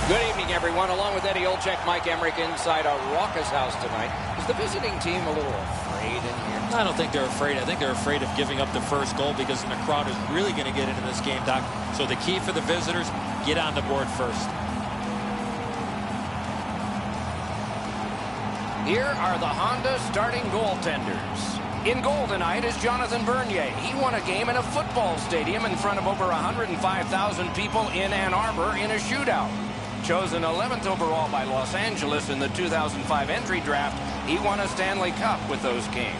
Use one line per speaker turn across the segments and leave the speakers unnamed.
Good evening, everyone. Along with Eddie Olczyk, Mike Emmerich inside a raucous house tonight. Is the visiting team a little afraid in here?
I don't think they're afraid. I think they're afraid of giving up the first goal because the crowd is really going to get into this game, Doc. So the key for the visitors, get on the board first.
Here are the Honda starting goaltenders. In goal tonight is Jonathan Bernier. He won a game in a football stadium in front of over 105,000 people in Ann Arbor in a shootout. Chosen 11th overall by Los Angeles in the 2005 entry draft, he won a Stanley Cup with those games.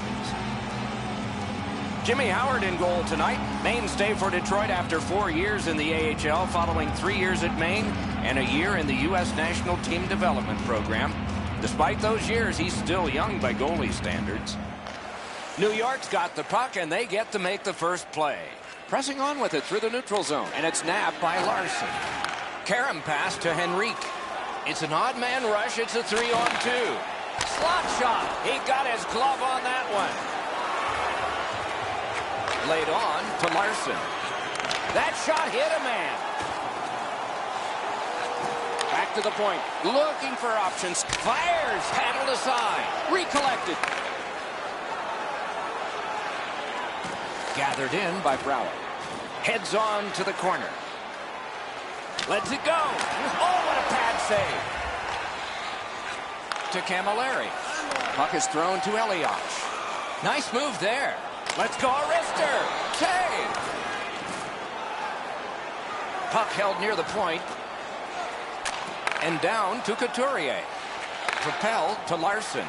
Jimmy Howard in goal tonight. Mainstay for Detroit after 4 years in the AHL, following 3 years at Maine and a year in the U.S. National Team Development Program. Despite those years, he's still young by goalie standards. New York's got the puck, and they get to make the first play. Pressing on with it through the neutral zone, and it's nabbed by Larson. Karam pass to Henrique. It's an odd man rush. It's a 3-on-2. Slot shot. He got his glove on that one. Laid on to Larson. That shot hit a man. Back to the point. Looking for options. Fires. Paddled aside. Recollected. Gathered in by Brouwer. Heads on to the corner. Lets it go. Oh, what a pad save. To Camilleri. Puck is thrown to Elias. Nice move there. Let's go, Arister. Save. Puck held near the point. And down to Couturier. Propelled to Larson.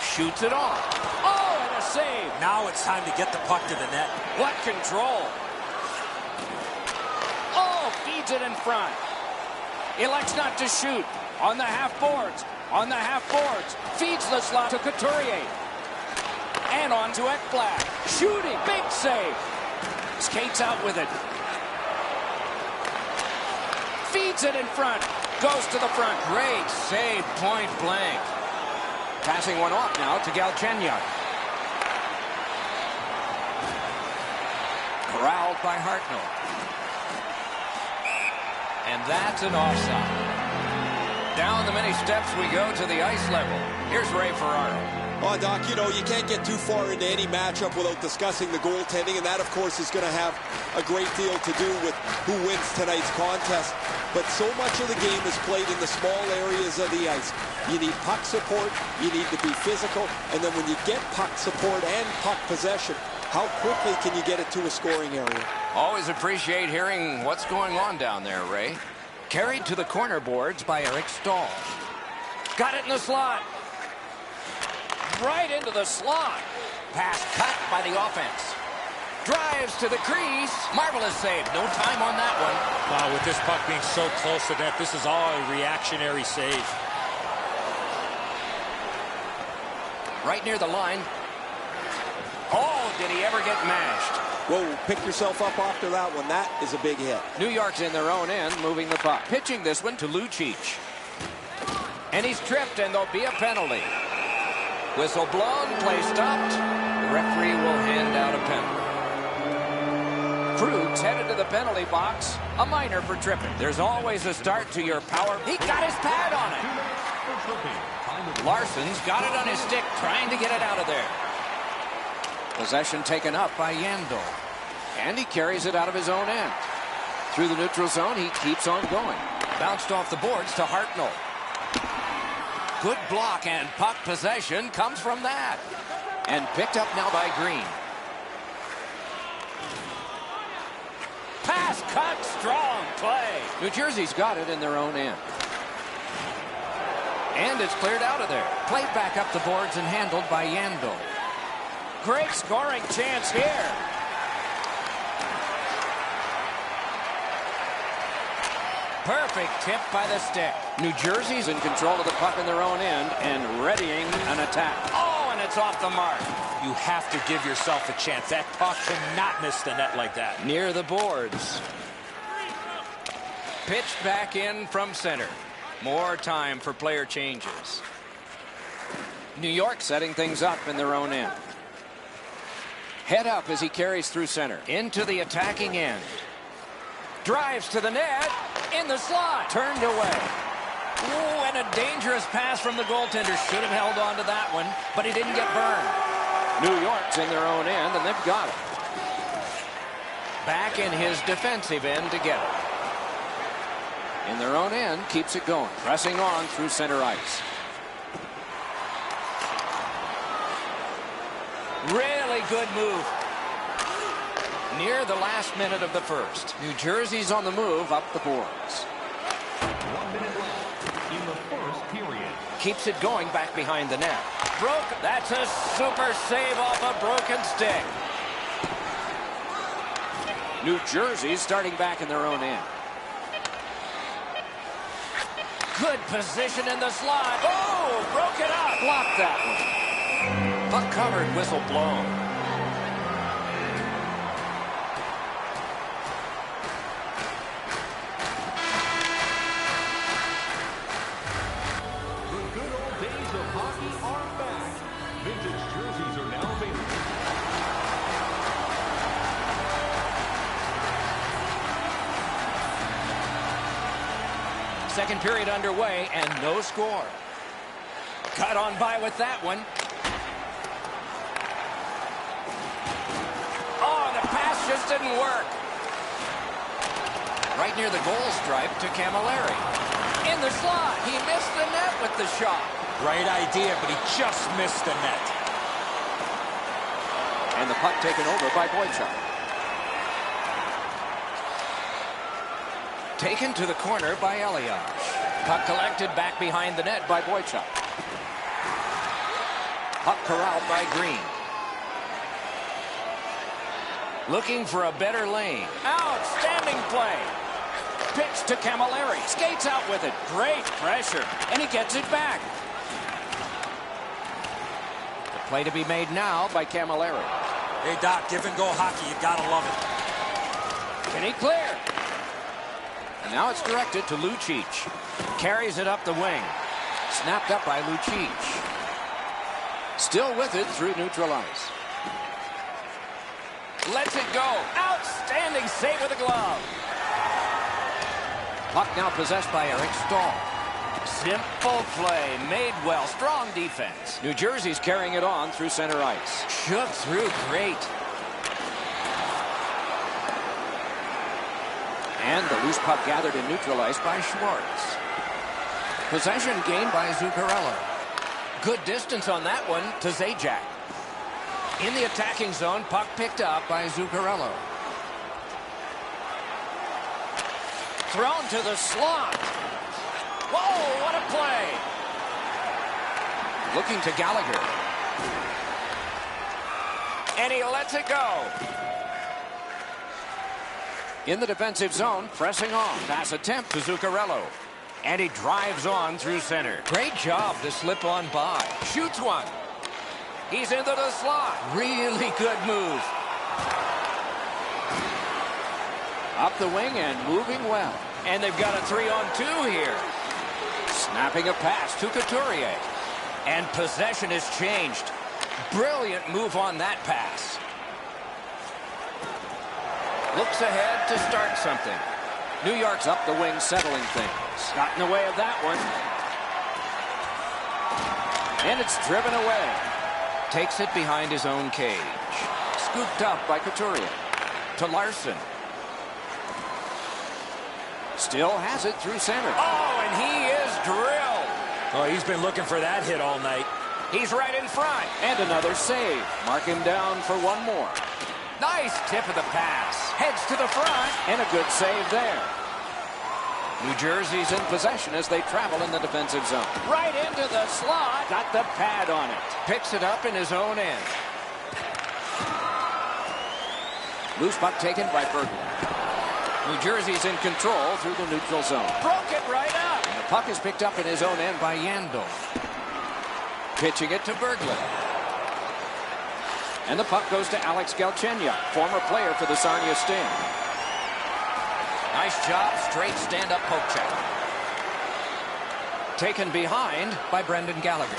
Shoots it off. Oh, and a save.
Now it's time to get the puck to the net.
What control. Oh, feeds it in front. Elects not to shoot. On the half boards. On the half boards. Feeds the slot to Couturier. And on to Ekblad. Shooting. Big save. Skates out with it. Feeds it in front. Goes to the front. Great save, point blank. Passing one off now to Galchenyuk. Corralled by Hartnell. And that's an offside. Down the many steps we go to the ice level. Here's Ray Ferraro.
Oh, Doc, you know, you can't get too far into any matchup without discussing the goaltending, and that, of course, is going to have a great deal to do with who wins tonight's contest. But so much of the game is played in the small areas of the ice. You need puck support, you need to be physical, and then when you get puck support and puck possession, how quickly can you get it to a scoring area?
Always appreciate hearing what's going on down there, Ray. Carried to the corner boards by Eric Stahl. Got it in the slot. Right into the slot. Pass cut by the offense. Drives to the crease. Marvelous save. No time on that one.
Wow, with this puck being so close to net, this is all a reactionary save.
Right near the line. Oh, did he ever get mashed?
Whoa, pick yourself up after that one. That is a big hit.
New York's in their own end, moving the puck. Pitching this one to Lucic. And he's tripped, and there'll be a penalty. Whistle blown, play stopped. The referee will hand out a penalty. Krug's headed to the penalty box. A minor for tripping. There's always a start to your power. He got his pad on it. Larson's got it on his stick, trying to get it out of there. Possession taken up by Yandel. And he carries it out of his own end. Through the neutral zone, he keeps on going. Bounced off the boards to Hartnell. Good block, and puck possession comes from that. And picked up now by Green. Pass cut, strong play. New Jersey's got it in their own end. And it's cleared out of there. Played back up the boards and handled by Yandel. Great scoring chance here. Perfect tip by the stick. New Jersey's in control of the puck in their own end and readying an attack. Oh, and it's off the mark.
You have to give yourself a chance. That puck cannot miss the net like that.
Near the boards. Pitched back in from center. More time for player changes. New York setting things up in their own end. Head up as he carries through center. Into the attacking end. Drives to the net. In the slot. Turned away. Ooh, and a dangerous pass from the goaltender. Should have held on to that one, but he didn't get burned.
New York's in their own end, and they've got it.
Back in his defensive end to get it.
In their own end, keeps it going. Pressing on through center ice.
Really good move. Near the last minute of the first.
New Jersey's on the move up the boards.
1 minute left in the first period.
Keeps it going back behind the net. Broke. That's a super save off a broken stick.
New Jersey's starting back in their own end.
Good position in the slot. Oh, broke it up.
Blocked that one.
Puck covered, whistle blown.
The good old days of hockey are back. Vintage jerseys are now available.
Second period underway and no score. Cut on by with that one. Oh, the pass just didn't work. Right near the goal stripe to Camilleri. In the slot. He missed the net with the shot.
Right idea, but he just missed the net.
And the puck taken over by Boychuk.
Taken to the corner by Elias. Puck collected back behind the net by Boychuk. Puck corralled by Green. Looking for a better lane. Outstanding play. Pitch to Camilleri. Skates out with it. Great pressure. And he gets it back. The play to be made now by Camilleri.
Hey, Doc, give and go hockey. You gotta love it.
Can he clear? And now it's directed to Lucic. Carries it up the wing. Snapped up by Lucic.
Still with it through neutral ice.
Lets it go. Outstanding save with a glove.
Puck now possessed by Eric Stahl.
Simple play. Made well. Strong defense.
New Jersey's carrying it on through center ice.
Shook through great.
And the loose puck gathered in neutral ice by Schwartz.
Possession gained by Zuccarello. Good distance on that one to Zajac. In the attacking zone, puck picked up by Zuccarello. Thrown to the slot. Whoa, what a play. Looking to Gallagher. And he lets it go.
In the defensive zone, pressing on.
Pass attempt to Zuccarello. And he drives on through center. Great job to slip on by. Shoots one. He's into the slot. Really good move.
Up the wing and moving well.
And they've got a 3-on-2 here. Snapping a pass to Couturier. And possession has changed. Brilliant move on that pass. Looks ahead to start something.
New York's up the wing, settling things. Got in the way of that one. And it's driven away.
Takes it behind his own cage.
Scooped up by Couturier.
To Larson.
Still has it through center.
Oh, and he is drilled.
Oh, he's been looking for that hit all night.
He's right in front.
And another save. Mark him down for one more.
Nice tip of the pass. Heads to the front.
And a good save there. New Jersey's in possession as they travel in the defensive zone.
Right into the slot.
Got the pad on it.
Picks it up in his own end.
Loose puck taken by Berglund. New Jersey's in control through the neutral zone.
Broke it right up.
And the puck is picked up in his own end by Yandel. Pitching it to Berglund. And the puck goes to Alex Galchenyuk, former player for the Sarnia Sting.
Nice job, straight stand-up poke check. Taken behind by Brendan Gallagher.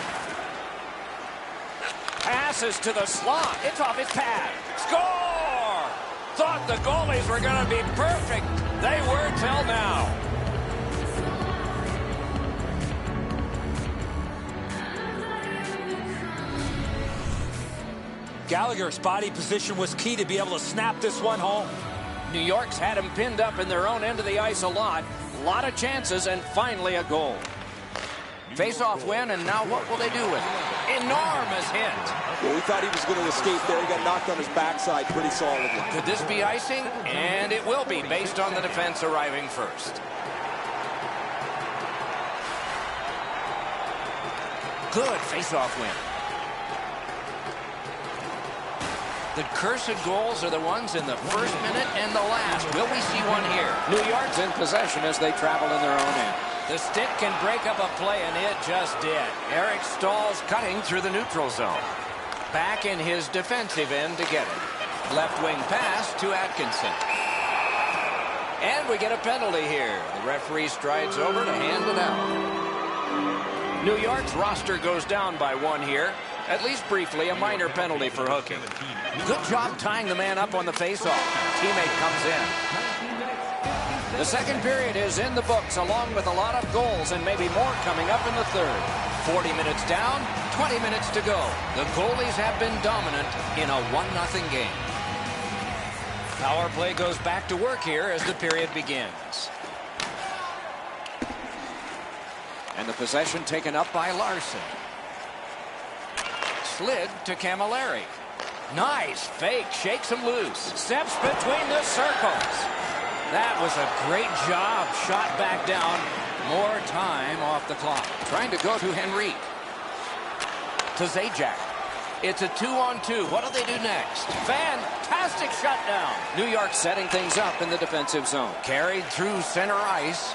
Passes to the slot. It's off his pad. Score! Thought the goalies were going to be perfect. They were till now.
Gallagher's body position was key to be able to snap this one home.
New York's had him pinned up in their own end of the ice a lot of chances, and finally a goal. Face-off win, and now what will they do with it? Enormous hit.
Well, we thought he was going to escape there. He got knocked on his backside pretty solidly.
Could this be icing? And it will be, based on the defense arriving first. Good face-off win. The cursed goals are the ones in the first minute and the last. Will we see one here? New York's in possession as they travel in their own end. The stick can break up a play, and it just did. Eric Stahl's cutting through the neutral zone. Back in his defensive end to get it. Left wing pass to Atkinson. And we get a penalty here. The referee strides over to hand it out. New York's roster goes down by one here. At least briefly, a minor penalty for hooking. Good job tying the man up on the faceoff. Teammate comes in. The second period is in the books, along with a lot of goals and maybe more coming up in the third. 40 minutes down, 20 minutes to go. The goalies have been dominant in a 1-0 game. Power play goes back to work here as the period begins. And the possession taken up by Larson. Slid to Camilleri. Nice fake, shakes him loose. Steps between the circles. That was a great job. Shot back down. More time off the clock. Trying to go to Henrique. To Zajac. It's a 2-on-2. What do they do next? Fantastic shutdown. New York setting things up in the defensive zone. Carried through center ice.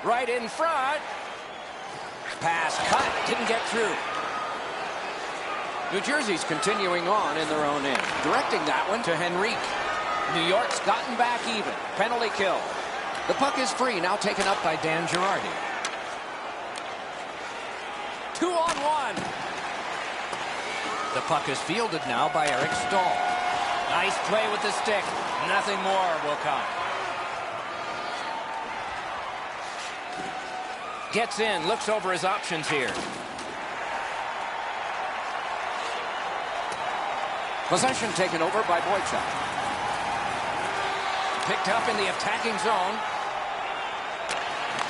Right in front. Pass cut. Didn't get through. New Jersey's continuing on in their own end. Directing that one to Henrique. New York's gotten back even. Penalty kill. The puck is free. Now taken up by Dan Girardi. 2-on-1. The puck is fielded now by Eric Stahl. Nice play with the stick. Nothing more will come. Gets in, looks over his options here. Possession taken over by Boychuk. Picked up in the attacking zone.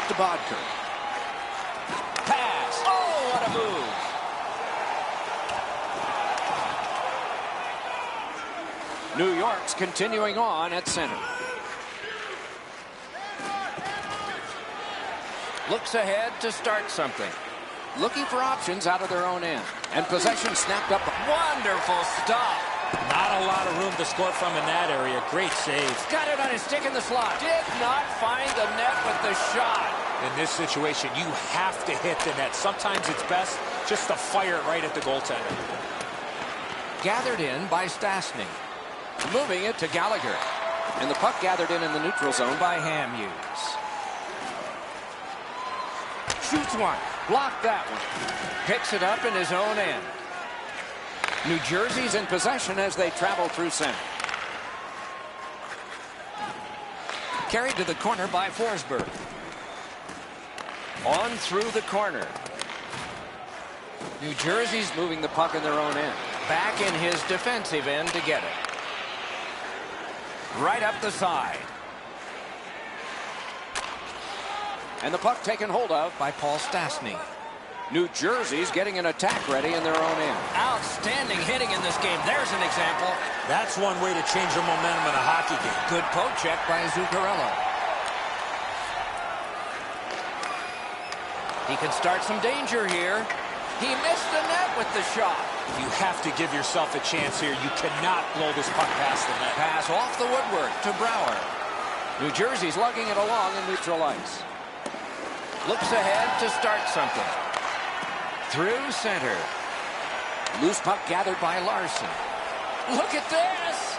To Bodker. Pass. Oh, what a move. New York's continuing on at center. Looks ahead to start something. Looking for options out of their own end. And possession snapped up. Wonderful stop.
Not a lot of room to score from in that area. Great save.
Got it on his stick in the slot. Did not find the net with the shot.
In this situation, you have to hit the net. Sometimes it's best just to fire it right at the goaltender.
Gathered in by Stastny. Moving it to Gallagher. And the puck gathered in the neutral zone by Hamhuis. Shoots one. Blocked that one. Picks it up in his own end. New Jersey's in possession as they travel through center. Carried to the corner by Forsberg. On through the corner. New Jersey's moving the puck in their own end. Back in his defensive end to get it. Right up the side. And the puck taken hold of by Paul Stastny. New Jersey's getting an attack ready in their own end. Outstanding hitting in this game. There's an example.
That's one way to change the momentum in a hockey game.
Good poke check by Zuccarello. He can start some danger here. He missed the net with the shot.
You have to give yourself a chance here. You cannot blow this puck past the net.
Pass off the woodwork to Brouwer. New Jersey's lugging it along in neutral ice. Looks ahead to start something. Through center. Loose puck gathered by Larson. Look at this!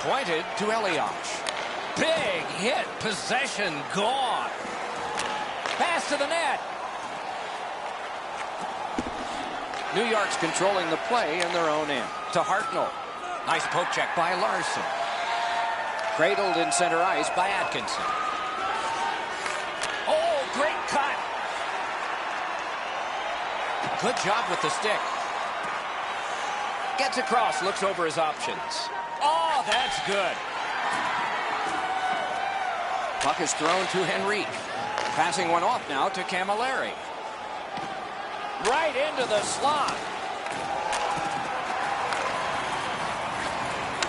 Pointed to Elias. Big hit. Possession gone. Pass to the net. New York's controlling the play in their own end. To Hartnell. Nice poke check by Larson. Cradled in center ice by Atkinson. Oh, great cut. Good job with the stick. Gets across, looks over his options. Oh, that's good. Puck is thrown to Henrique. Passing one off now to Camilleri. Right into the slot.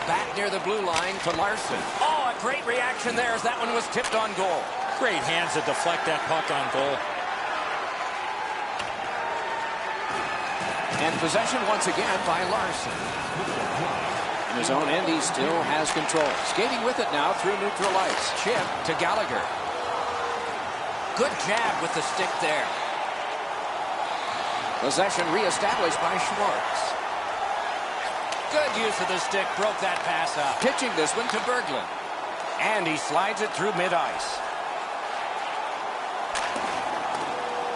Back near the blue line to Larson. Oh, a great reaction there as that one was tipped on goal.
Great hands to deflect that puck on goal.
And possession once again by Larson. In his own end, he still has control. Skating with it now through neutral ice. Chip to Gallagher. Good jab with the stick there. Possession reestablished by Schwartz. Good use of the stick. Broke that pass up. Pitching this one to Berglund. And he slides it through mid-ice.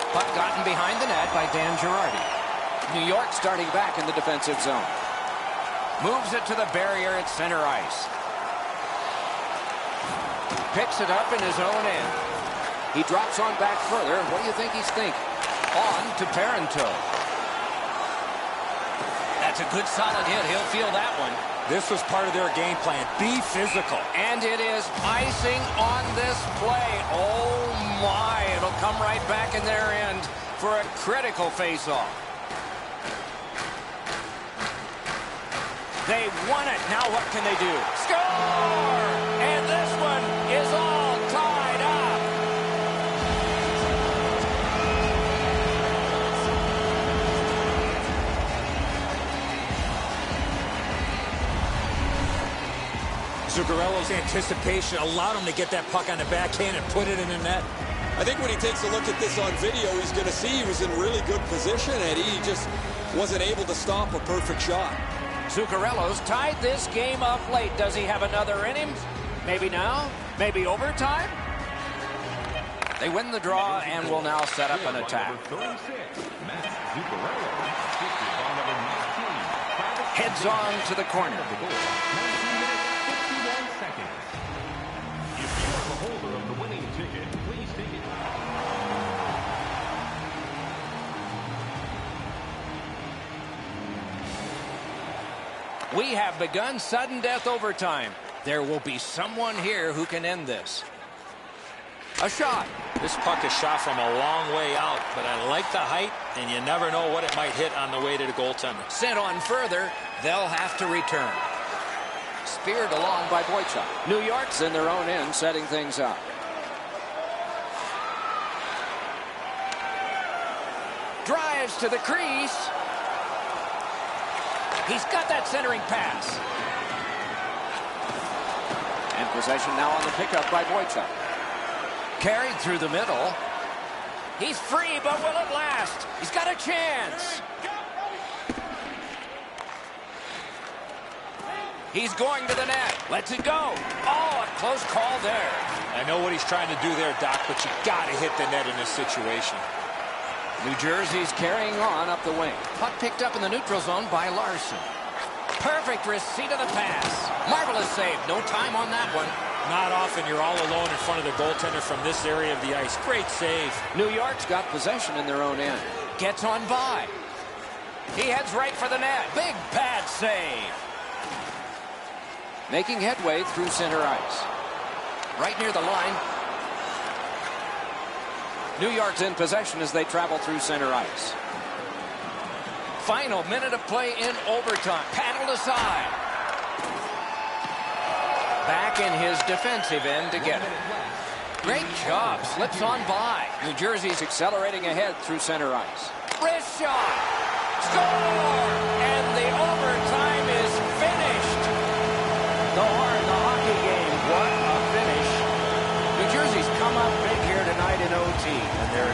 Puck gotten behind the net by Dan Girardi. New York starting back in the defensive zone. Moves it to the barrier at center ice. Picks it up in his own end. He drops on back further. What do you think he's thinking? On to Parenteau. That's a good solid hit. He'll feel that one.
This was part of their game plan. Be physical.
And it is icing on this play. Oh my, it'll come right back in their end for a critical face-off. They won it. Now what can they do? Score! And this one is all tied up.
Zuccarello's anticipation allowed him to get that puck on the backhand and put it in the net.
I think when he takes a look at this on video, he's going to see he was in really good position, and he just wasn't able to stop a perfect shot.
Zuccarello's tied this game up late. Does he have another in him? Maybe now? Maybe overtime? They win the draw and will now set up an attack. Heads on to the corner.
If you are the holder of the winning ticket, please take it.
We have begun sudden death overtime. There will be someone here who can end this. A shot.
This puck is shot from a long way out, but I like the height, and you never know what it might hit on the way to the goaltender.
Sent on further, they'll have to return. Speared along by Boychuk. New York's in their own end, setting things up. Drives to the crease. He's got that centering pass. And possession now on the pickup by Boychuk. Carried through the middle. He's free, but will it last? He's got a chance. He's going to the net. Lets it go. Oh, a close call there.
I know what he's trying to do there, Doc, but you got to hit the net in this situation.
New Jersey's carrying on up the wing. Puck picked up in the neutral zone by Larson. Perfect receipt of the pass. Marvelous save. No time on that one.
Not often you're all alone in front of the goaltender from this area of the ice. Great save.
New York's got possession in their own end. Gets on by. He heads right for the net. Big pad save. Making headway through center ice. Right near the line. New York's in possession as they travel through center ice. Final minute of play in overtime. Paddled aside. Back in his defensive end to get it. Great job. Slips on by. New Jersey's accelerating ahead through center ice. Wrist shot. Score! And the overtime is finished. The hockey game. What a finish. New Jersey's come up big here tonight in OT, and they're